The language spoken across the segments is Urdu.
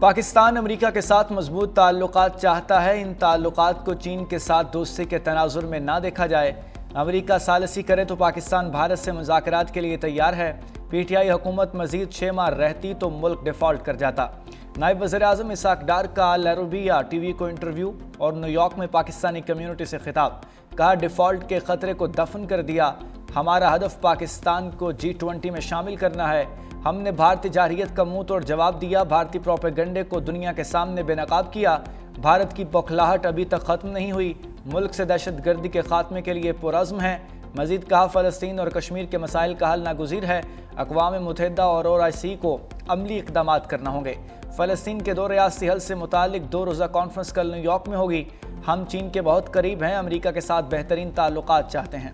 پاکستان امریکہ کے ساتھ مضبوط تعلقات چاہتا ہے۔ ان تعلقات کو چین کے ساتھ دوستی کے تناظر میں نہ دیکھا جائے۔ امریکہ ثالثی کرے تو پاکستان بھارت سے مذاکرات کے لیے تیار ہے۔ پی ٹی آئی حکومت مزید 6 ماہ رہتی تو ملک ڈیفالٹ کر جاتا۔ نائب وزیر اعظم اسحاق ڈار کا العربیہ ٹی وی کو انٹرویو اور نیو یارک میں پاکستانی کمیونٹی سے خطاب۔ کہا ڈیفالٹ کے خطرے کو دفن کر دیا۔ ہمارا ہدف پاکستان کو G20 میں شامل کرنا ہے۔ ہم نے بھارتی جارحیت کا منہ توڑ جواب دیا، بھارتی پروپیگنڈے کو دنیا کے سامنے بے نقاب کیا۔ بھارت کی بوکھلاہٹ ابھی تک ختم نہیں ہوئی، ملک سے دہشت گردی کے خاتمے کے لیے پرعزم ہے۔ مزید کہا فلسطین اور کشمیر کے مسائل کا حل ناگزیر ہے، اقوام متحدہ اور OIC کو عملی اقدامات کرنا ہوں گے۔ فلسطین کے 2 ریاستی حل سے متعلق 2 روزہ کانفرنس کل نیو یارک میں ہوگی۔ ہم چین کے بہت قریب ہیں، امریکہ کے ساتھ بہترین تعلقات چاہتے ہیں۔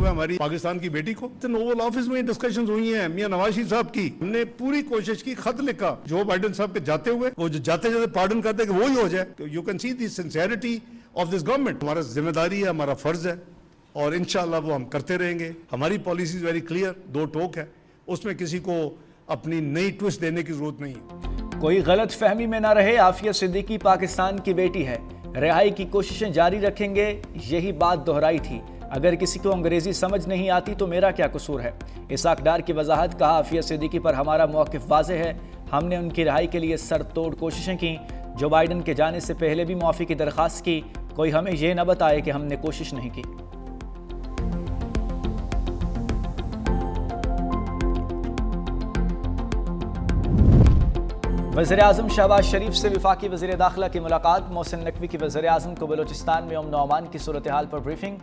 ہماری پاکستان کی بیٹی کو اوول آفس میں ڈسکشنز ہوئی ہیں میاں نواز شریف صاحب کی۔ ہم نے پوری کوشش کی، خط لکھا جو بائیڈن صاحب کے جاتے ہوئے، وہ جو جاتے پارڈن کرتے کہ وہی ہو جائے۔ You can see the sincerity of this government. ہمارا ذمہ داری ہے، ہمارا فرض ہے، اور انشاءاللہ وہ ہم کرتے رہیں گے۔ ہماری پالیسیز ویری کلیئر، 2 ٹوک ہے، اس میں کسی کو اپنی نئی ٹوسٹ دینے کی ضرورت نہیں ہے۔ کوئی غلط فہمی میں نہ رہے، عافیہ صدیقی پاکستان کی بیٹی ہے، رہائی کی کوششیں جاری رکھیں گے، یہی بات دہرائی تھی۔ اگر کسی کو انگریزی سمجھ نہیں آتی تو میرا کیا قصور ہے؟ اسحاق ڈار کی وضاحت۔ کہا عافیہ صدیقی پر ہمارا موقف واضح ہے، ہم نے ان کی رہائی کے لیے سر توڑ کوششیں کی، جو بائیڈن کے جانے سے پہلے بھی معافی کی درخواست کی۔ کوئی ہمیں یہ نہ بتائے کہ ہم نے کوشش نہیں کی۔ وزیر اعظم شہباز شریف سے وفاقی وزیر داخلہ کی ملاقات۔ محسن نقوی کی وزیر اعظم کو بلوچستان میں امن و امان کی صورتحال پر بریفنگ۔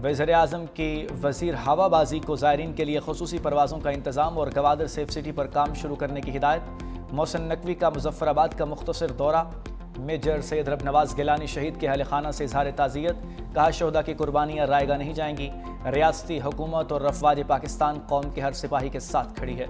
وزیر اعظم کی وزیر ہوا بازی کو زائرین کے لیے خصوصی پروازوں کا انتظام اور گوادر سیف سٹی پر کام شروع کرنے کی ہدایت۔ محسن نقوی کا مظفر آباد کا مختصر دورہ۔ میجر سید رب نواز گیلانی شہید کے اہل خانہ سے اظہار تعزیت۔ کہا شہداء کی قربانیاں رائے گاہ نہیں جائیں گی، ریاستی حکومت اور افواج پاکستان قوم کے ہر سپاہی کے ساتھ کھڑی ہے۔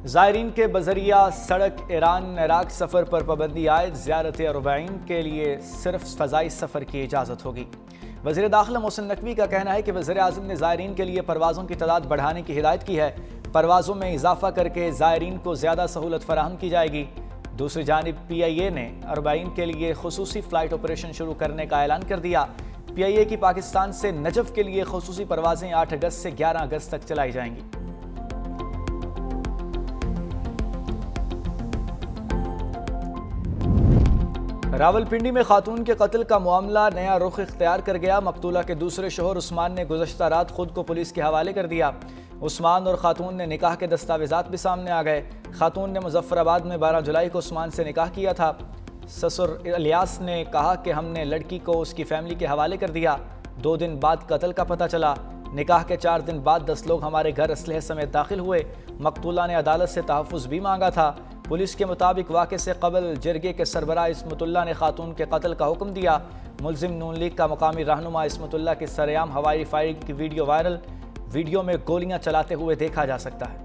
زائرین کے بذریعہ سڑک ایران عراق سفر پر پابندی عائد، زیارت اربعین کے لیے صرف فضائی سفر کی اجازت ہوگی۔ وزیر داخلہ محسن نقوی کا کہنا ہے کہ وزیر اعظم نے زائرین کے لیے پروازوں کی تعداد بڑھانے کی ہدایت کی ہے، پروازوں میں اضافہ کر کے زائرین کو زیادہ سہولت فراہم کی جائے گی۔ دوسری جانب PIA نے اربعین کے لیے خصوصی فلائٹ آپریشن شروع کرنے کا اعلان کر دیا۔ PIA کی پاکستان سے نجف کے لیے خصوصی پروازیں 8 اگست سے 11 اگست تک چلائی جائیں گی۔ راولپنڈی میں خاتون کے قتل کا معاملہ نیا رخ اختیار کر گیا۔ مقتولہ کے دوسرے شوہر عثمان نے گزشتہ رات خود کو پولیس کے حوالے کر دیا۔ عثمان اور خاتون نے نکاح کے دستاویزات بھی سامنے آ گئے۔ خاتون نے مظفر آباد میں 12 جولائی کو عثمان سے نکاح کیا تھا۔ سسر الیاس نے کہا کہ ہم نے لڑکی کو اس کی فیملی کے حوالے کر دیا۔ 2 دن بعد قتل کا پتہ چلا۔ نکاح کے 4 دن بعد 10 لوگ ہمارے گھر اسلحے سمیت داخل ہوئے۔ مقتولہ نے عدالت سے تحفظ بھی مانگا تھا۔ پولیس کے مطابق واقعے سے قبل جرگے کے سربراہ عصمت اللہ نے خاتون کے قتل کا حکم دیا۔ ملزم نون لیگ کا مقامی رہنما عصمت اللہ کی سرعام ہوائی فائرنگ کی ویڈیو وائرل۔ ویڈیو میں گولیاں چلاتے ہوئے دیکھا جا سکتا ہے۔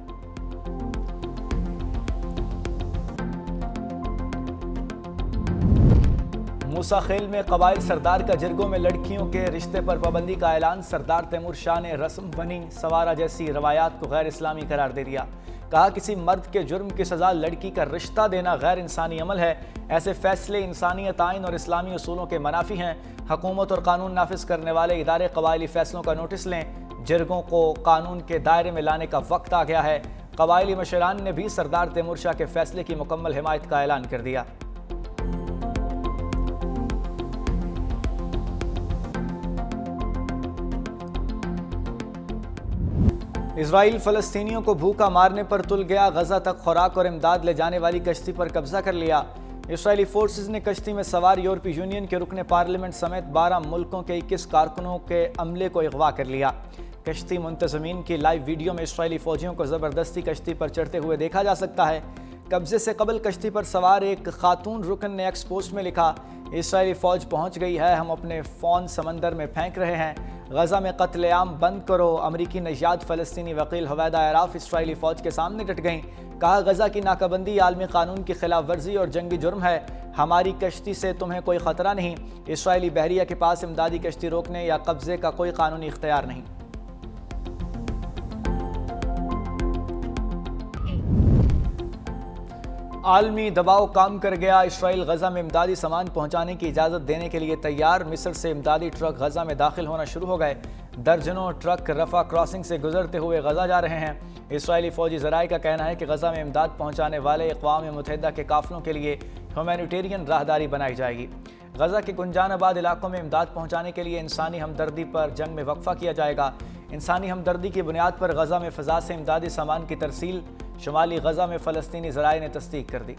موسیٰ خیل میں قبائل سردار کا جرگوں میں لڑکیوں کے رشتے پر پابندی کا اعلان۔ سردار تیمور شاہ نے رسم بنی سوارا جیسی روایات کو غیر اسلامی قرار دے دیا۔ کہا کسی مرد کے جرم کی سزا لڑکی کا رشتہ دینا غیر انسانی عمل ہے۔ ایسے فیصلے انسانیت آئین اور اسلامی اصولوں کے منافی ہیں۔ حکومت اور قانون نافذ کرنے والے ادارے قبائلی فیصلوں کا نوٹس لیں۔ جرگوں کو قانون کے دائرے میں لانے کا وقت آ گیا ہے۔ قبائلی مشران نے بھی سردار تیمور شاہ کے فیصلے کی مکمل حمایت کا اعلان کر دیا۔ اسرائیل فلسطینیوں کو بھوکا مارنے پر تل گیا۔ غزہ تک خوراک اور امداد لے جانے والی کشتی پر قبضہ کر لیا۔ اسرائیلی فورسز نے کشتی میں سوار یورپی یونین کے رکن پارلیمنٹ سمیت 12 ملکوں کے 21 کارکنوں کے عملے کو اغوا کر لیا۔ کشتی منتظمین کی لائیو ویڈیو میں اسرائیلی فوجیوں کو زبردستی کشتی پر چڑھتے ہوئے دیکھا جا سکتا ہے۔ قبضے سے قبل کشتی پر سوار ایک خاتون رکن نے ایکس پوسٹ میں لکھا، اسرائیلی فوج پہنچ گئی ہے، ہم اپنے فون سمندر میں پھینک رہے ہیں، غزہ میں قتل عام بند کرو۔ امریکی نژاد فلسطینی وکیل ہویدا اعراف اسرائیلی فوج کے سامنے ڈٹ گئیں۔ کہا غزہ کی ناکہ بندی عالمی قانون کی خلاف ورزی اور جنگی جرم ہے۔ ہماری کشتی سے تمہیں کوئی خطرہ نہیں۔ اسرائیلی بحریہ کے پاس امدادی کشتی روکنے یا قبضے کا کوئی قانونی اختیار نہیں۔ عالمی دباؤ کام کر گیا، اسرائیل غزہ میں امدادی سامان پہنچانے کی اجازت دینے کے لیے تیار۔ مصر سے امدادی ٹرک غزہ میں داخل ہونا شروع ہو گئے۔ درجنوں ٹرک رفح کراسنگ سے گزرتے ہوئے غزہ جا رہے ہیں۔ اسرائیلی فوجی ذرائع کا کہنا ہے کہ غزہ میں امداد پہنچانے والے اقوام متحدہ کے قافلوں کے لیے ہیومینیٹیرین راہداری بنائی جائے گی۔ غزہ کے گنجان آباد علاقوں میں امداد پہنچانے کے لیے انسانی ہمدردی پر جنگ میں وقفہ کیا جائے گا۔ انسانی ہمدردی کی بنیاد پر غزہ میں فضا سے امدادی سامان کی ترسیل شمالی غزہ میں فلسطینی ذرائع نے تصدیق کر دی۔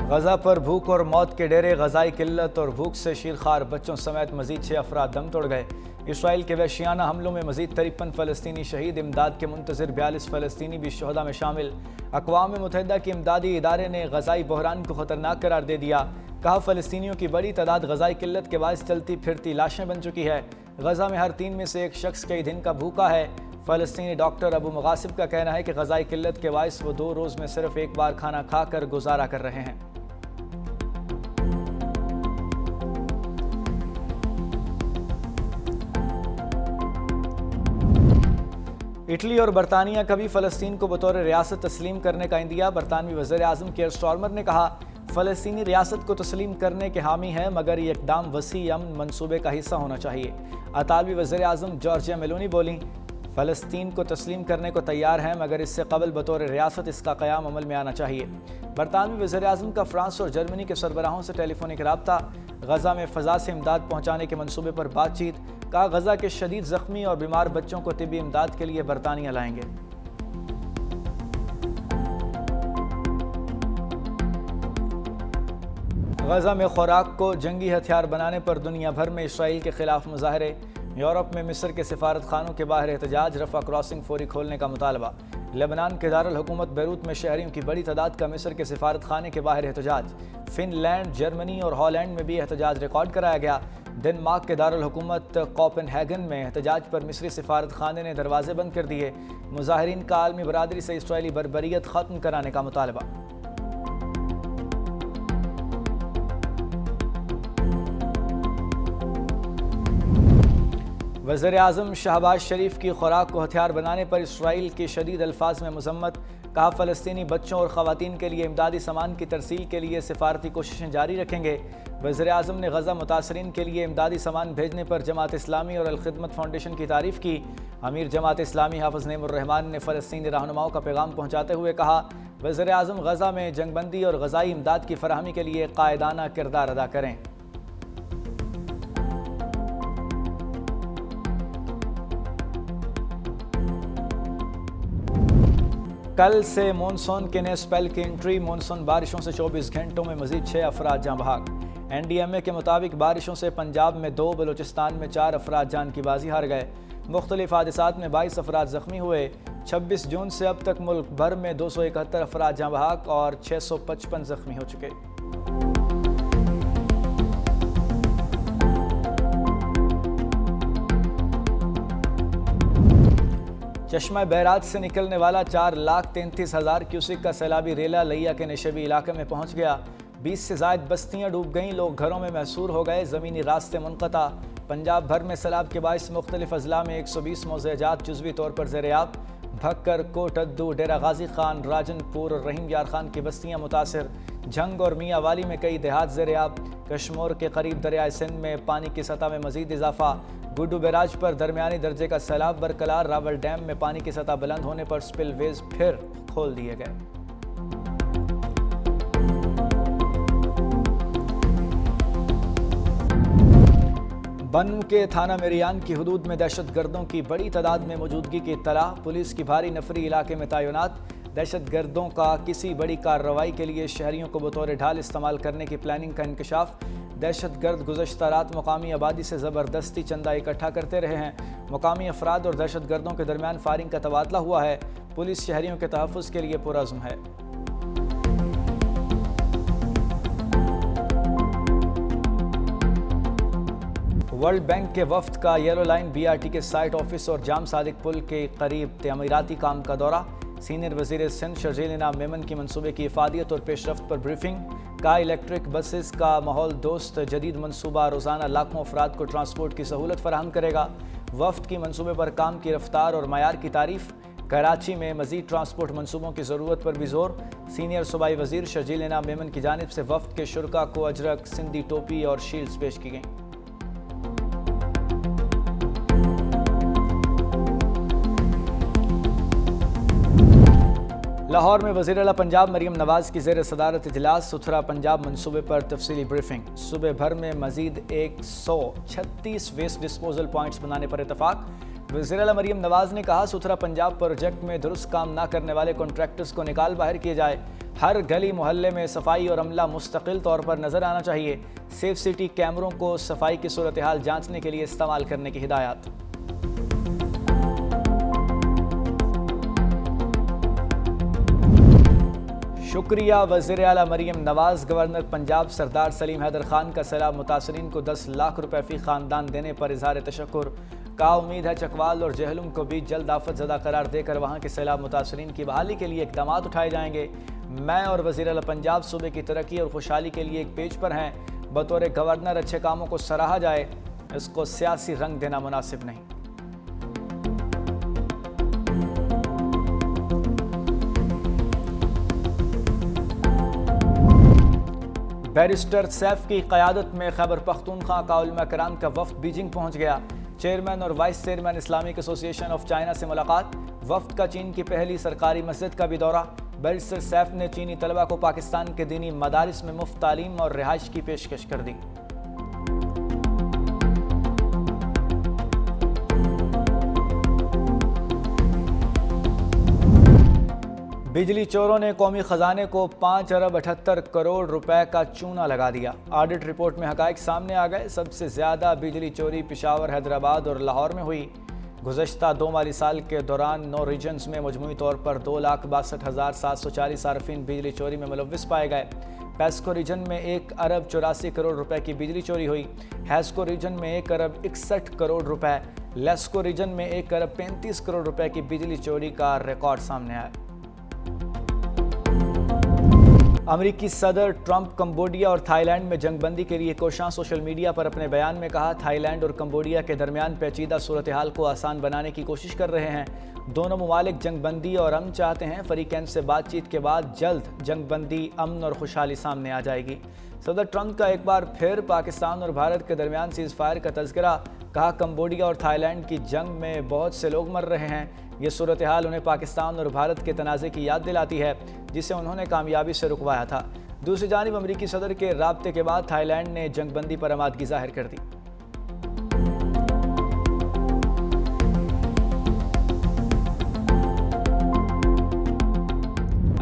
غزہ پر بھوک اور موت کے ڈیرے، غذائی قلت اور بھوک سے شیرخوار بچوں سمیت مزید 6 افراد دم توڑ گئے۔ اسرائیل کے وحشیانہ حملوں میں مزید 53 فلسطینی شہید، امداد کے منتظر 42 فلسطینی بھی شہداء میں شامل۔ اقوام متحدہ کے امدادی ادارے نے غذائی بحران کو خطرناک قرار دے دیا۔ کہا فلسطینیوں کی بڑی تعداد غذائی قلت کے باعث چلتی پھرتی لاشیں بن چکی ہے۔ غزہ میں ہر 3 میں سے 1 شخص کئی دن کا بھوکا ہے۔ فلسطینی ڈاکٹر ابو مغاصب کا کہنا ہے کہ غذائی قلت کے باعث وہ 2 روز میں صرف 1 بار کھانا کھا کر گزارا کر رہے ہیں۔ اٹلی اور برطانیہ کا بھی فلسطین کو بطور ریاست تسلیم کرنے کا عندیہ۔ برطانوی وزیر اعظم کیئر سٹارمر نے کہا فلسطینی ریاست کو تسلیم کرنے کے حامی ہے، مگر یہ اقدام وسیع امن منصوبے کا حصہ ہونا چاہیے۔ اطالوی وزیر اعظم جارجیا میلونی بولیں فلسطین کو تسلیم کرنے کو تیار ہیں، مگر اس سے قبل بطور ریاست اس کا قیام عمل میں آنا چاہیے۔ برطانوی وزیر اعظم کا فرانس اور جرمنی کے سربراہوں سے ٹیلی فونک رابطہ، غزہ میں فضا سے امداد پہنچانے کے منصوبے پر بات چیت۔ کہا غزہ کے شدید زخمی اور بیمار بچوں کو طبی امداد کے لیے برطانیہ لائیں گے۔ غزہ میں خوراک کو جنگی ہتھیار بنانے پر دنیا بھر میں اسرائیل کے خلاف مظاہرے۔ یورپ میں مصر کے سفارت خانوں کے باہر احتجاج، رفح کراسنگ فوری کھولنے کا مطالبہ۔ لبنان کے دارالحکومت بیروت میں شہریوں کی بڑی تعداد کا مصر کے سفارت خانے کے باہر احتجاج۔ فن لینڈ، جرمنی اور ہالینڈ میں بھی احتجاج ریکارڈ کرایا گیا۔ ڈنمارک کے دارالحکومت کوپن ہیگن میں احتجاج پر مصری سفارت خانے نے دروازے بند کر دیے۔ مظاہرین کا عالمی برادری سے اسرائیلی بربریت ختم کرانے کا مطالبہ۔ وزیر اعظم شہباز شریف کی خوراک کو ہتھیار بنانے پر اسرائیل کی شدید الفاظ میں مذمت۔ کہا فلسطینی بچوں اور خواتین کے لیے امدادی سامان کی ترسیل کے لیے سفارتی کوششیں جاری رکھیں گے۔ وزیر اعظم نے غزہ متاثرین کے لیے امدادی سامان بھیجنے پر جماعت اسلامی اور الخدمت فاؤنڈیشن کی تعریف کی۔ امیر جماعت اسلامی حافظ نعیم الرحمان نے فلسطینی رہنماؤں کا پیغام پہنچاتے ہوئے کہا وزیر اعظم غزہ میں جنگ بندی اور غذائی امداد کی فراہمی کے لیے قائدانہ کردار ادا کریں۔ کل سے مونسون کے نئے اسپیل کی انٹری، مونسون بارشوں سے 24 گھنٹوں میں مزید 6 افراد جاں بحق۔ NDMA کے مطابق بارشوں سے پنجاب میں 2، بلوچستان میں 4 افراد جان کی بازی ہار گئے۔ مختلف حادثات میں 22 افراد زخمی ہوئے۔ 26 جون سے اب تک ملک بھر میں 271 افراد جاں بحق اور 655 زخمی ہو چکے۔ چشمہ بیرات سے نکلنے والا 4,33,000 کیوسک کا سیلابی ریلا لیا کے نشیبی علاقے میں پہنچ گیا۔ 20 سے زائد بستیاں ڈوب گئیں، لوگ گھروں میں محصور ہو گئے، زمینی راستے منقطع۔ پنجاب بھر میں سیلاب کے باعث مختلف اضلاع میں 120 موضع جات جزوی طور پر زیر آب۔ بھکر، کوٹ ادو، ڈیرہ غازی خان، راجن پور اور رحیم یار خان کی بستیاں متاثر۔ جھنگ اور میاں والی میں کئی دیہات زیر آب۔ کشمور کے قریب دریائے سندھ میں پانی کی سطح میں مزید اضافہ۔ گڈو بیراج پر درمیانی درجے کا سیلاب برقرار، راول ڈیم میں پانی کی سطح بلند ہونے پر سپل ویز پھر کھول دیے گئے۔ بنو کے تھانہ میریان کی حدود میں دہشت گردوں کی بڑی تعداد میں موجودگی کی اطلاع، پولیس کی بھاری نفری علاقے میں تعینات۔ دہشت گردوں کا کسی بڑی کارروائی کے لیے شہریوں کو بطور ڈھال استعمال کرنے کی پلاننگ کا انکشاف۔ دہشت گرد گزشتہ رات مقامی آبادی سے زبردستی چندہ اکٹھا کرتے رہے ہیں۔ مقامی افراد اور دہشت گردوں کے درمیان فائرنگ کا تبادلہ ہوا ہے۔ پولیس شہریوں کے تحفظ کے لیے پرعزم ہے۔ ورلڈ بینک کے وفد کا یلو لائن BRT کے سائٹ آفس اور جام صادق پل کے قریب تعمیراتی کام کا دورہ۔ سینئر وزیر سندھ شرجیل انعام میمن کی منصوبے کی افادیت اور پیش رفت پر بریفنگ۔ کا الیکٹرک بسز کا ماحول دوست جدید منصوبہ روزانہ لاکھوں افراد کو ٹرانسپورٹ کی سہولت فراہم کرے گا۔ وفد کی منصوبے پر کام کی رفتار اور معیار کی تعریف۔ کراچی میں مزید ٹرانسپورٹ منصوبوں کی ضرورت پر بھی زور۔ سینئر صوبائی وزیر شرجیل انعام میمن کی جانب سے وفد کے شرکاء کو اجرک، سندھی ٹوپی اور شیلڈز پیش کی گئیں۔ لاہور میں وزیر اعلیٰ پنجاب مریم نواز کی زیر صدارت اجلاس ستھرا پنجاب منصوبے پر تفصیلی بریفنگ۔ صوبے بھر میں مزید 136 ویسٹ ڈسپوزل پوائنٹس بنانے پر اتفاق۔ وزیر اعلیٰ مریم نواز نے کہا ستھرا پنجاب پروجیکٹ میں درست کام نہ کرنے والے کنٹریکٹرز کو نکال باہر کیے جائے۔ ہر گلی محلے میں صفائی اور عملہ مستقل طور پر نظر آنا چاہیے۔ سیف سٹی کیمروں کو صفائی کی صورتحال جانچنے کے لیے استعمال کرنے کی ہدایات۔ شکریہ وزیر اعلیٰ مریم نواز۔ گورنر پنجاب سردار سلیم حیدر خان کا سیلاب متاثرین کو 10 لاکھ روپے فی خاندان دینے پر اظہار تشکر۔ کا امید ہے چکوال اور جہلم کو بھی جلد آفت زدہ قرار دے کر وہاں کے سیلاب متاثرین کی بحالی کے لیے اقدامات اٹھائے جائیں گے۔ میں اور وزیر اعلیٰ پنجاب صوبے کی ترقی اور خوشحالی کے لیے ایک پیج پر ہیں۔ بطور گورنر اچھے کاموں کو سراہا جائے، اس کو سیاسی رنگ دینا مناسب نہیں۔ بیرسٹر سیف کی قیادت میں خیبر پختونخوا کا علماء کرام کا وفد بیجنگ پہنچ گیا۔ چیئرمین اور وائس چیئرمین اسلامک ایسوسی ایشن آف چائنا سے ملاقات۔ وفد کا چین کی پہلی سرکاری مسجد کا بھی دورہ۔ بیرسٹر سیف نے چینی طلبہ کو پاکستان کے دینی مدارس میں مفت تعلیم اور رہائش کی پیشکش کر دی۔ بجلی چوروں نے قومی خزانے کو 5 ارب 78 کروڑ روپے کا چونا لگا دیا۔ آڈٹ رپورٹ میں حقائق سامنے آ گئے۔ سب سے زیادہ بجلی چوری پشاور، حیدرآباد اور لاہور میں ہوئی۔ گزشتہ 2 مالی سال کے دوران 9 ریجنز میں مجموعی طور پر 2,62,740 صارفین بجلی چوری میں ملوث پائے گئے۔ پیسکو ریجن میں 1 ارب 84 کروڑ روپے کی بجلی چوری ہوئی۔ ہیسکو ریجن میں 1 ارب 61 کروڑ روپے، لیسکو ریجن میں 1 ارب 35 کروڑ روپے کی بجلی چوری کا ریکارڈ سامنے آیا۔ امریکی صدر ٹرمپ کمبوڈیا اور تھائی لینڈ میں جنگ بندی کے لیے کوشاں۔ سوشل میڈیا پر اپنے بیان میں کہا تھائی لینڈ اور کمبوڈیا کے درمیان پیچیدہ صورتحال کو آسان بنانے کی کوشش کر رہے ہیں۔ دونوں ممالک جنگ بندی اور امن چاہتے ہیں۔ فریقین سے بات چیت کے بعد جلد جنگ بندی، امن اور خوشحالی سامنے آ جائے گی۔ صدر ٹرمپ کا ایک بار پھر پاکستان اور بھارت کے درمیان سیز فائر کا تذکرہ۔ کہا کمبوڈیا اور تھائی لینڈ کی جنگ میں بہت سے لوگ مر رہے ہیں۔ یہ صورتحال انہیں پاکستان اور بھارت کے تنازع کی یاد دلاتی ہے جسے انہوں نے کامیابی سے رکوایا تھا۔ دوسری جانب امریکی صدر کے رابطے کے بعد تھائی لینڈ نے جنگ بندی پر آمادگی ظاہر کر دی۔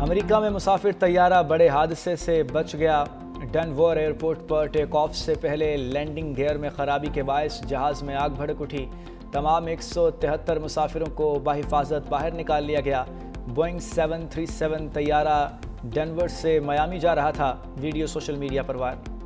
امریکہ میں مسافر طیارہ بڑے حادثے سے بچ گیا۔ ڈنور ایئرپورٹ پر ٹیک آف سے پہلے لینڈنگ گیئر میں خرابی کے باعث جہاز میں آگ بھڑک اٹھی۔ تمام 173 مسافروں کو بحفاظت باہر نکال لیا گیا۔ بوئنگ 737 طیارہ ڈنور سے میامی جا رہا تھا۔ ویڈیو سوشل میڈیا پر وائرل۔